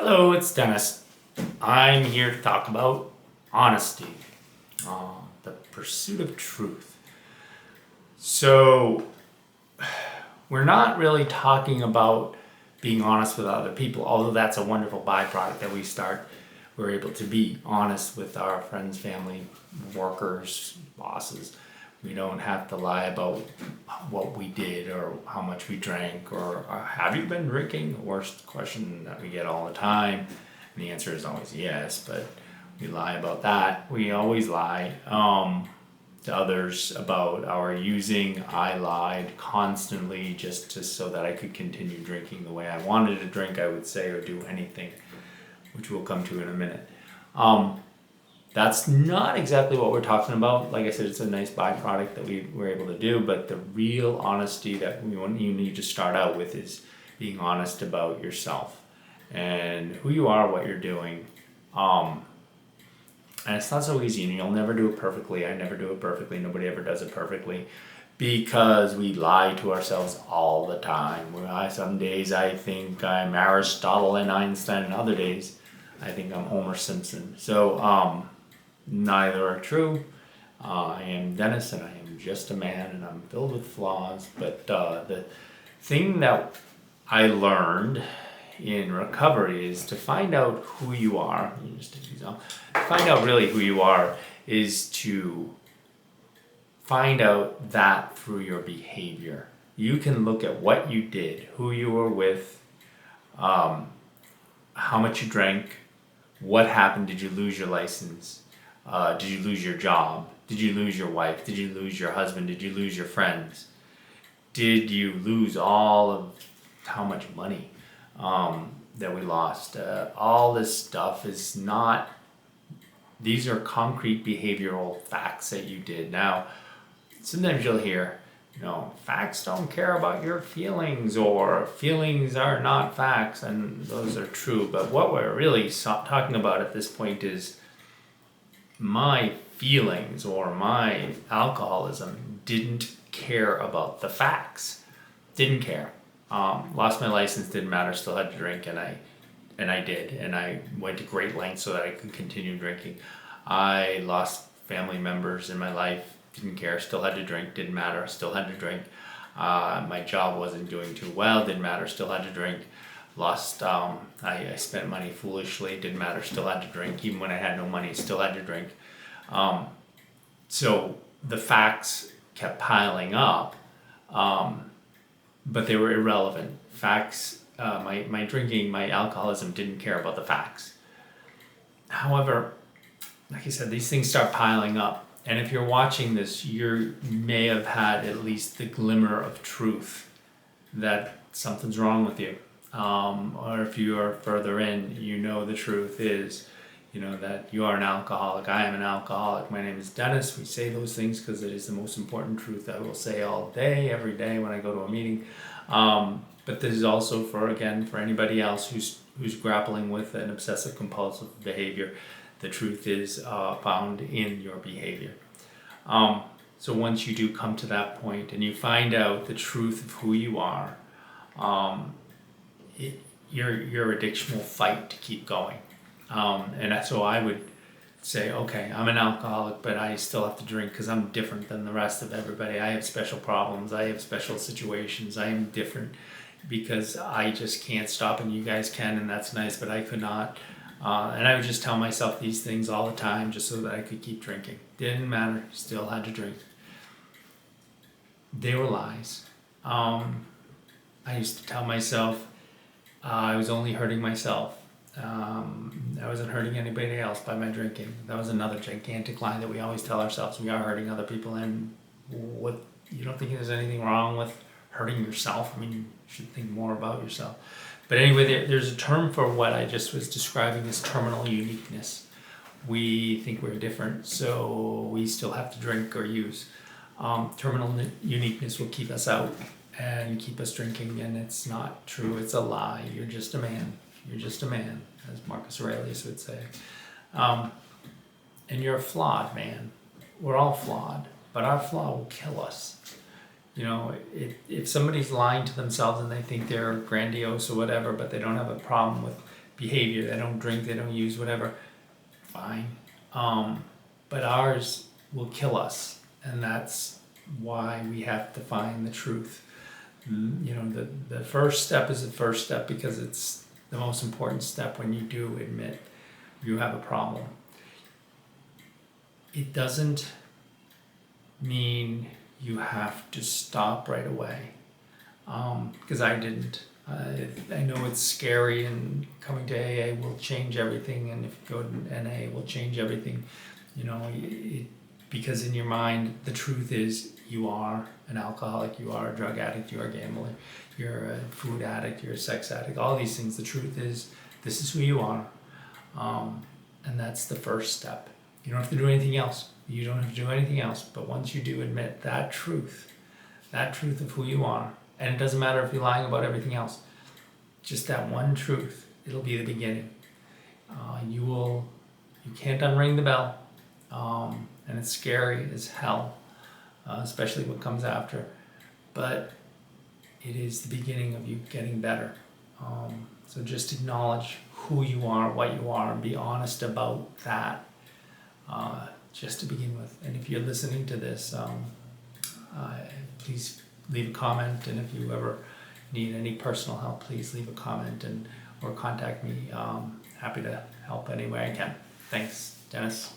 Hello, it's Dennis. I'm here to talk about honesty, the pursuit of truth. So, we're not really talking about being honest with other people, although that's a wonderful byproduct that we're able to be honest with our friends, family, workers, bosses. We don't have to lie about what we did or how much we drank or have you been drinking? The worst question that we get all the time. And the answer is always yes, but we lie about that. We always lie to others about our using. I lied constantly just so that I could continue drinking the way I wanted to drink, I would say, or do anything, which we'll come to in a minute. That's not exactly what we're talking about. Like I said, it's a nice byproduct that we were able to do, but the real honesty that you need to start out with is being honest about yourself and who you are, what you're doing. And it's not so easy, and you'll never do it perfectly. I never do it perfectly. Nobody ever does it perfectly because we lie to ourselves all the time. Some days I think I'm Aristotle and Einstein, and other days I think I'm Homer Simpson. So, neither are true. I am Dennis and I am just a man and I'm filled with flaws. But the thing that I learned in recovery is to find out who you are. You just take these off. To find out really who you are is to find out that through your behavior. You can look at what you did, who you were with, how much you drank, what happened. Did you lose your license? Did you lose your job? Did you lose your wife? Did you lose your husband? Did you lose your friends? Did you lose all of how much money that we lost? All this stuff is not, these are concrete behavioral facts that you did. Now, sometimes you'll hear, facts don't care about your feelings, or feelings are not facts, and those are true. But what we're really talking about at this point is my feelings or my alcoholism didn't care about the facts. Didn't care. Lost my license, didn't matter, still had to drink, and I did, and I went to great lengths so that I could continue drinking. I lost family members in my life, didn't care, still had to drink, didn't matter, still had to drink. My job wasn't doing too well, didn't matter, still had to drink. I spent money foolishly, didn't matter, still had to drink. Even when I had no money, still had to drink. So the facts kept piling up, but they were irrelevant. Facts, my drinking, my alcoholism didn't care about the facts. However, like I said, these things start piling up. And if you're watching this, you may have had at least the glimmer of truth that something's wrong with you. Or if you are further in, the truth is, that you are an alcoholic. I am an alcoholic. My name is Dennis. We say those things because it is the most important truth I will say all day, every day when I go to a meeting. But this is also for anybody else who's grappling with an obsessive compulsive behavior. The truth is found in your behavior. So once you do come to that point and you find out the truth of who you are, your addiction will fight to keep going. And so I would say, okay, I'm an alcoholic, but I still have to drink because I'm different than the rest of everybody. I have special problems. I have special situations. I am different because I just can't stop, and you guys can, and that's nice, but I could not. And I would just tell myself these things all the time just so that I could keep drinking. Didn't matter, still had to drink. They were lies. I used to tell myself I was only hurting myself. I wasn't hurting anybody else by my drinking. That was another gigantic lie that we always tell ourselves. We are hurting other people, and you don't think there's anything wrong with hurting yourself? I mean, you should think more about yourself. But anyway, there's a term for what I just was describing as terminal uniqueness. We think we're different, so we still have to drink or use. Terminal uniqueness will keep us out and keep us drinking, and it's not true. It's a lie. You're just a man. You're just a man, as Marcus Aurelius would say. And you're a flawed man. We're all flawed, but our flaw will kill us. If somebody's lying to themselves and they think they're grandiose or whatever, but they don't have a problem with behavior. They don't drink, they don't use whatever. Fine. But ours will kill us, and that's why we have to find the truth. You know, the first step is the first step because it's the most important step when you do admit you have a problem. It doesn't mean you have to stop right away, because I didn't. I know it's scary, and coming to AA will change everything, and if you go to NA, it will change everything. You know, because in your mind, the truth is you are an alcoholic, you are a drug addict, you are a gambler, you're a food addict, you're a sex addict, all these things. The truth is, this is who you are, and that's the first step. You don't have to do anything else. You don't have to do anything else, but once you do admit that truth of who you are, and it doesn't matter if you're lying about everything else, just that one truth, it'll be the beginning. You can't unring the bell, and it's scary as hell, especially what comes after, but it is the beginning of you getting better. So just acknowledge who you are, what you are, and be honest about that, just to begin with. And if you're listening to this, please leave a comment, and if you ever need any personal help, please leave a comment or contact me. Happy to help any way I can. Thanks, Dennis.